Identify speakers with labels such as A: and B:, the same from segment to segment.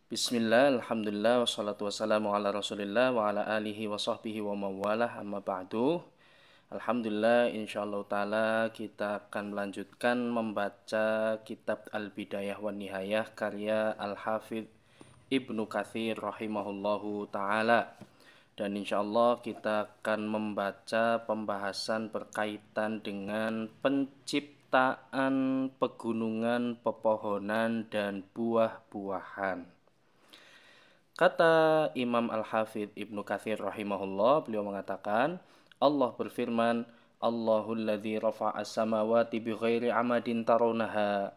A: Bismillah, alhamdulillah, wassalatu wassalamu ala rasulillah wa ala alihi wa sahbihi wa mawalah amma ba'du. Alhamdulillah, insyaallah ta'ala kita akan melanjutkan membaca kitab Al-Bidayah wa Nihayah karya Al-Hafidh Ibnu Katsir rahimahullahu ta'ala. Dan insyaallah kita akan membaca pembahasan berkaitan dengan penciptaan pegunungan, pepohonan, dan buah-buahan. Kata Imam Al-Hafidh Ibnu Katsir rahimahullah, beliau mengatakan, Allah berfirman, Allahul ladzi rafa'a as-samawati bighairi amadin tarawnaha,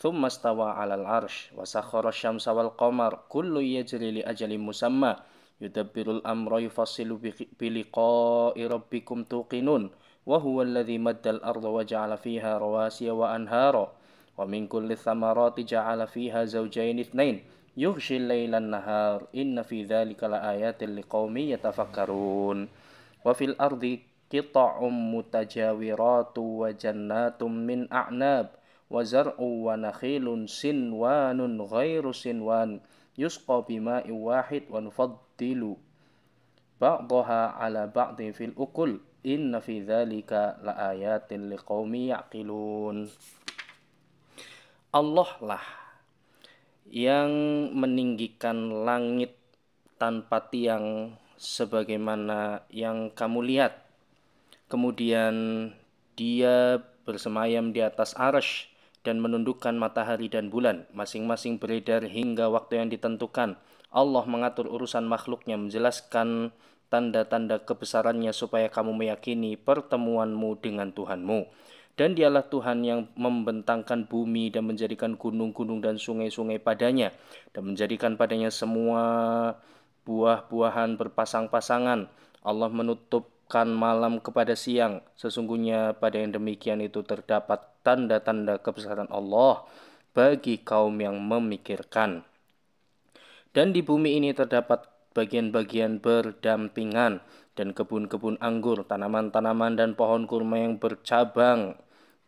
A: thumma stawa 'alal 'arsy wa sakhkhara asy-syamsa wal qamar, kullu yajri li ajalin musamma, yudabbirul amra yufassilu biliqa'i rabbikum tuqinun, wa huwal ladzi maddal arda wa ja'ala fiha rawasiya wa anhara, wa min kulli thamarati ja'ala fiha zawjayn itsnain yughshil lailan nahar inna fi dzalika laayatin liqaumin yatafakkarun wa fil ardi qita'um mutajawiratu wa jannatum min a'nab wa zar'u wa nakhilun sinwanun ghairu sinwan yusqa bima'in wahid wa nufaddilu ba'daha 'ala ba'din fil ukul inna fi dzalika laayatin liqaumin ya'qilun. Allah lah yang meninggikan langit tanpa tiang sebagaimana yang kamu lihat. Kemudian dia bersemayam di atas arsy dan menundukkan matahari dan bulan, masing-masing beredar hingga waktu yang ditentukan. Allah mengatur urusan makhluknya, menjelaskan tanda-tanda kebesarannya supaya kamu meyakini pertemuanmu dengan Tuhanmu. Dan dialah Tuhan yang membentangkan bumi dan menjadikan gunung-gunung dan sungai-sungai padanya, dan menjadikan padanya semua buah-buahan berpasang-pasangan. Allah menutupkan malam kepada siang. Sesungguhnya pada yang demikian itu terdapat tanda-tanda kebesaran Allah bagi kaum yang memikirkan. Dan di bumi ini terdapat bagian-bagian berdampingan, dan kebun-kebun anggur, tanaman-tanaman dan pohon kurma yang bercabang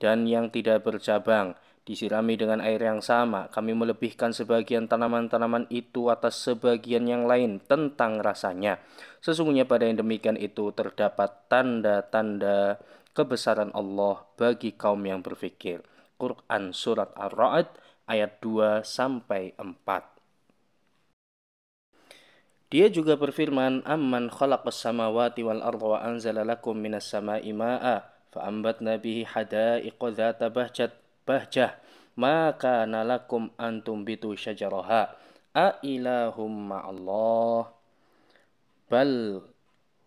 A: dan yang tidak bercabang, disirami dengan air yang sama. Kami melebihkan sebagian tanaman-tanaman itu atas sebagian yang lain tentang rasanya. Sesungguhnya pada yang demikian itu terdapat tanda-tanda kebesaran Allah bagi kaum yang berfikir. Quran Surat Ar-Ra'd ayat 2-4. Dia juga berfirman, Amman khalaqas samawati wal arda wa anzala lakum minas sama'i ma'a fa'ambatna bihi hadaiqa dzata bahjah ma kana lakum an tumbitu syajaraha a ilahum ma'allah bal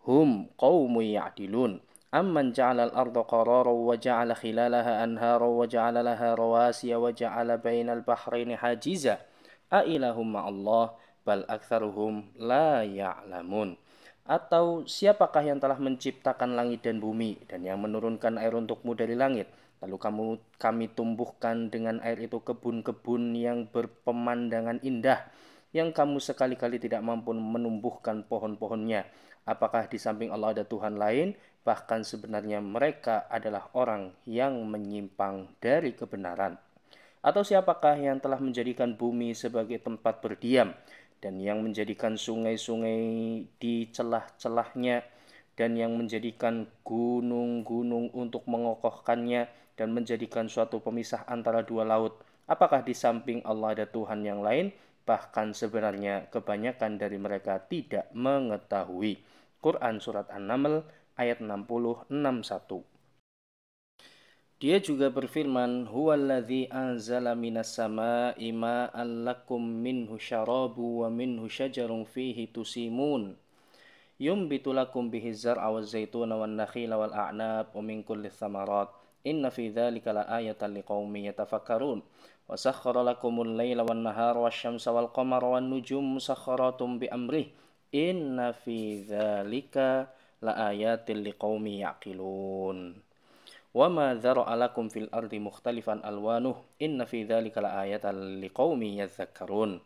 A: hum qaumun ya'dilun amman ja'ala al-arda qararan wa ja'ala khilalaha anhara wa ja'ala laha rawasiya wa ja'ala bainal bahraini hajiza a ilahum ma'allah bal aktsaruhum la ya'lamun. Atau siapakah yang telah menciptakan langit dan bumi dan yang menurunkan air untukmu dari langit, lalu kami tumbuhkan dengan air itu kebun-kebun yang berpemandangan indah yang kamu sekali-kali tidak mampu menumbuhkan pohon-pohonnya. Apakah di samping Allah ada Tuhan lain? Bahkan sebenarnya mereka adalah orang yang menyimpang dari kebenaran. Atau siapakah yang telah menjadikan bumi sebagai tempat berdiam dan yang menjadikan sungai-sungai di celah-celahnya dan yang menjadikan gunung-gunung untuk mengokohkannya dan menjadikan suatu pemisah antara dua laut? Apakah di samping Allah ada Tuhan yang lain? Bahkan sebenarnya kebanyakan dari mereka tidak mengetahui. Quran Surat An-Naml ayat 60-61. Dia juga berfirman, Huwallazi anzala minas sama'i ma'an lakum minhu syarabu wa minhu syajarun fihi tusimun. Yumbitu lakum bihi zar'a waz zaituna wan nakhila wal a'nab wa min kulli thamarat. Inna fi dzalika laayatan liqaumin yatafakkarun. Wa sakhkhara lakumul laila wan nahara wasyamsa wal qamara wan nujum musakhkharatum bi amrih. Inna fi dzalika laayatin liqaumin ya'qilun. Wa ma dzara'a lakum fil ardi mukhtalifan alwanuh inna fi dzalika laayatan liqaumin yadhakkarun.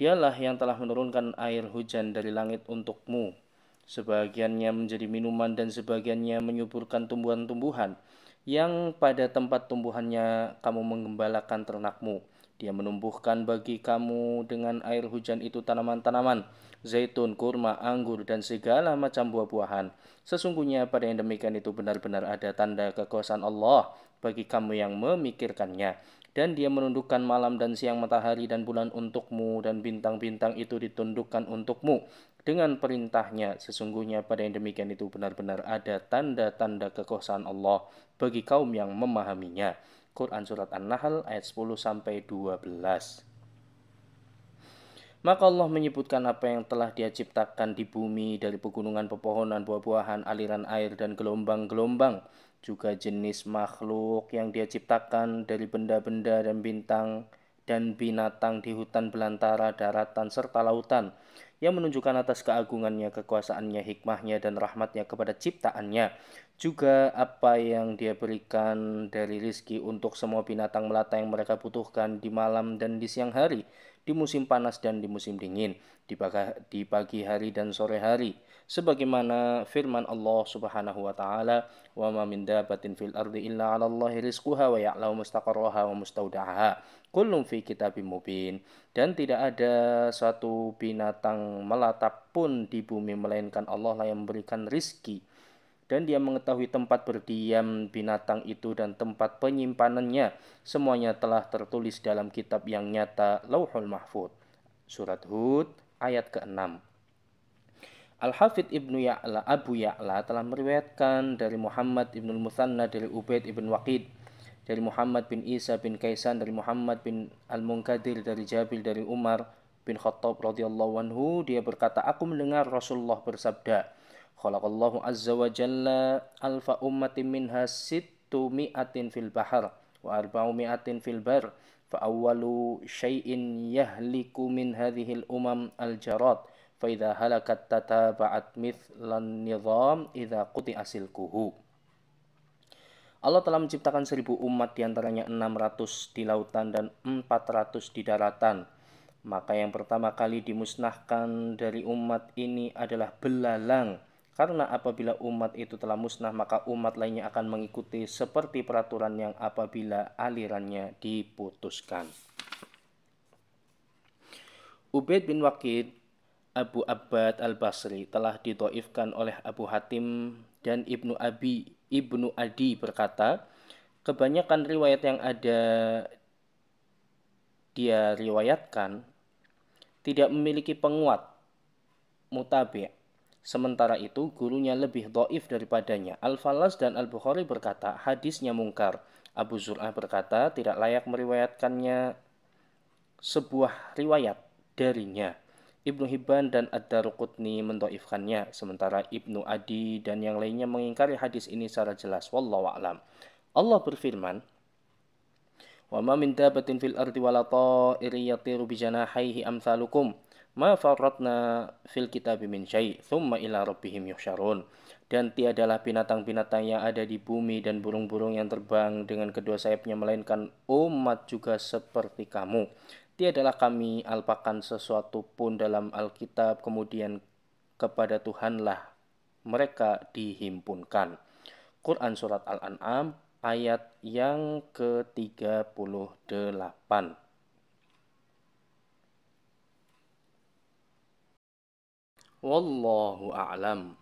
A: Dialah yang telah menurunkan air hujan dari langit untukmu, sebagiannya menjadi minuman dan sebagiannya menyuburkan tumbuhan-tumbuhan yang pada tempat tumbuhannya kamu menggembalakan ternakmu. Dia menumbuhkan bagi kamu dengan air hujan itu tanaman-tanaman, zaitun, kurma, anggur, dan segala macam buah-buahan. Sesungguhnya pada yang demikian itu benar-benar ada tanda kekuasaan Allah bagi kamu yang memikirkannya. Dan dia menundukkan malam dan siang, matahari dan bulan untukmu, dan bintang-bintang itu ditundukkan untukmu dengan perintahnya. Sesungguhnya pada yang demikian itu benar-benar ada tanda-tanda kekuasaan Allah bagi kaum yang memahaminya. Quran Surat An-Nahl ayat 10-12. Maka Allah menyebutkan apa yang telah Dia ciptakan di bumi dari pegunungan, pepohonan, buah-buahan, aliran air, dan gelombang-gelombang. Juga jenis makhluk yang Dia ciptakan dari benda-benda dan bintang dan binatang di hutan belantara, daratan, serta lautan, yang menunjukkan atas keagungannya, kekuasaannya, hikmahnya, dan rahmatnya kepada ciptaannya. Juga apa yang Dia berikan dari rizki untuk semua binatang melata yang mereka butuhkan di malam dan di siang hari, di musim panas dan di musim dingin, di pagi hari dan sore hari, sebagaimana firman Allah Subhanahu wa taala, "Wa ma min dabbatin fil ardi illa 'ala Allahi rizquha wa ya'lamu mustaqarraha wa mustaudaha. Kullun fi kitabim mubin." Dan tidak ada suatu binatang melata pun di bumi melainkan Allah lah yang memberikan rizki, dan Dia mengetahui tempat berdiam binatang itu dan tempat penyimpanannya. Semuanya telah tertulis dalam kitab yang nyata, Lauhul Mahfuz. Surat Hud ayat ke-6. Al-Hafidh Ibnu Ya'la, Abu Ya'la telah meriwayatkan dari Muhammad Ibnu Muthanna dari Ubaid ibn Waqid, dari Muhammad bin Isa bin Kaisan, dari Muhammad bin Al-Munkadir, dari Jabir, dari Umar bin Khattab radhiyallahu anhu, dia berkata, aku mendengar Rasulullah bersabda, khalaqallahu azza wa jalla alfa ummatin minha sittu mi'atin fil bahar wa arba'u mi'atin fil bar, fa awwalu syai'in yahliku min hadhil umam al-jarad, fa idza halakat tataba'at mithlan nizam idza quti'a silkuhu. Allah telah menciptakan 1000 umat, diantaranya 600 di lautan dan 400 di daratan. Maka yang pertama kali dimusnahkan dari umat ini adalah belalang. Karena apabila umat itu telah musnah, maka umat lainnya akan mengikuti seperti peraturan yang apabila alirannya diputuskan. Ubaid bin Waqid Abu Abbad al-Basri telah didhaifkan oleh Abu Hatim dan Ibnu Adi berkata, kebanyakan riwayat yang ada dia riwayatkan tidak memiliki penguat mutabi'. Sementara itu gurunya lebih dhaif daripadanya. Al-Fallas dan Al-Bukhari berkata hadisnya mungkar. Abu Zur'ah berkata tidak layak meriwayatkannya sebuah riwayat darinya. Ibnu Hibban dan Ad-Daruqutni mendhaifkannya, sementara Ibnu Adi dan yang lainnya mengingkari hadis ini secara jelas. Wallahu a'lam. Allah berfirman, "Wa ma min dabbatin fil ardi wala ta'irin yatiru bi janahihi amsalukum ma farratna fil kitabi min syai' thumma ila rabbihim yuhsyarun." Dan tiadalah binatang-binatang yang ada di bumi dan burung-burung yang terbang dengan kedua sayapnya melainkan umat juga seperti kamu. Tiadalah kami alpakan sesuatu pun dalam Alkitab, kemudian kepada Tuhanlah mereka dihimpunkan. Quran Surat Al-An'am ayat yang ke-38. Wallahu a'lam.